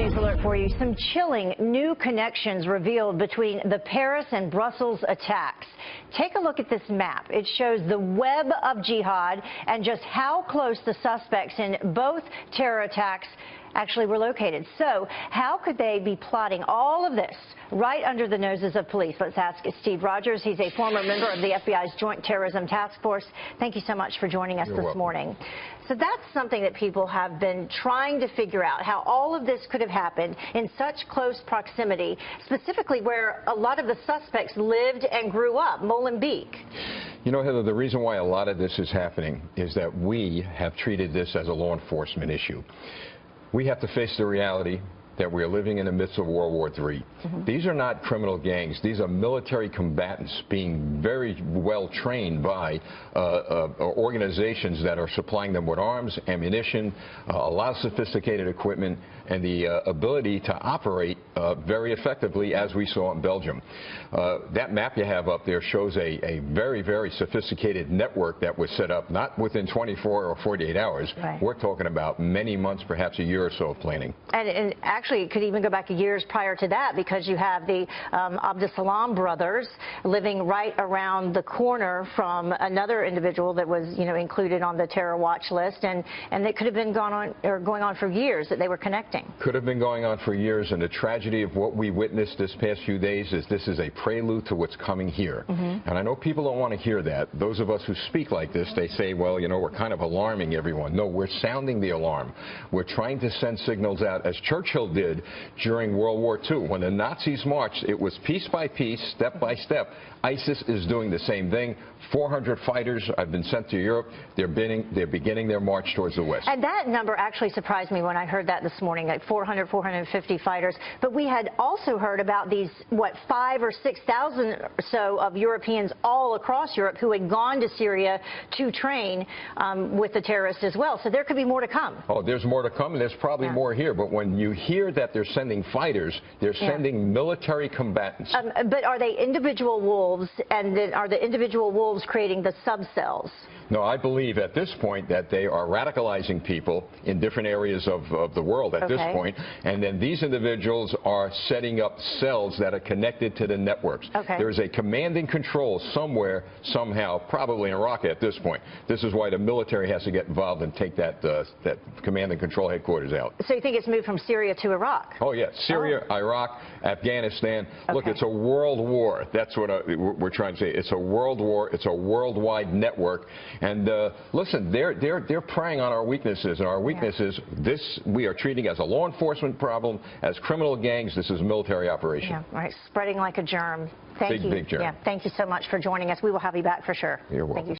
news alert for you. Some chilling new connections revealed between the Paris and Brussels attacks. Take a look at this map. It shows the web of jihad and just how close the suspects in both terror attacks actually were located. So how could they be plotting all of this right under the noses of police? Let's ask Steve Rogers. He's a former member of the FBI's Joint Terrorism Task Force. Thank you so much for joining us this morning. So that's something that people have been trying to figure out, how all of this could have happened in such close proximity, specifically where a lot of the suspects lived and grew up, Molenbeek. You know, Heather, the reason why a lot of this is happening is that we have treated this as a law enforcement issue. We have to face the reality that we are living in the midst of World War III. These are not criminal gangs. These are military combatants being very well trained by organizations that are supplying them with arms, ammunition, a lot of sophisticated equipment, and the ability to operate very effectively, as we saw in Belgium. That map you have up there shows a very, very sophisticated network that was set up, not within 24 or 48 hours. Right. We're talking about many months, perhaps a year or so of planning. And actually, it could even go back years prior to that, because you have the Abdus Brothers living right around the corner from another individual that was, included on the terror watch list, and that could have been going on for years, that they were connecting. Could have been going on for years, and the tragedy of what we witnessed this past few days is this is a prelude to what's coming here. And I know people don't want to hear that. Those of us who speak like this, they say, well, we're kind of alarming everyone. No, we're sounding the alarm. We're trying to send signals out, as Churchill did during World War II. When the Nazis marched, it was piece by piece, step by step. ISIS is doing the same thing. 400 fighters have been sent to Europe. They're beginning their march towards the west. And that number actually surprised me when I heard that this morning, like 400, 450 fighters. But we had also heard about these, 5,000 or 6,000 or so of Europeans all across Europe who had gone to Syria to train with the terrorists as well. So there could be more to come. Oh, there's more to come, and there's probably more here. But when you hear that they're sending fighters, they're sending military combatants. But are they individual wolves, and then are the individual wolves creating the sub-cells? No, I believe at this point that they are radicalizing people in different areas of the world at this point, and then these individuals are setting up cells that are connected to the networks. There is a command and control somewhere, somehow, probably in Iraq at this point. This is why the military has to get involved and take that command and control headquarters out. So you think it's moved from Syria to Iraq? Oh, yeah. Syria, Iraq, Afghanistan. Look, it's a world war. That's what we're trying to say. It's a world war. It's a worldwide network. And listen, they're preying on our weaknesses, and our weaknesses, this we are treating as a law enforcement problem, as criminal gangs. This is a military operation. Yeah, right. Spreading like a germ. Thank you. Big germ. Yeah, thank you so much for joining us. We will have you back for sure. You're welcome. Thank you.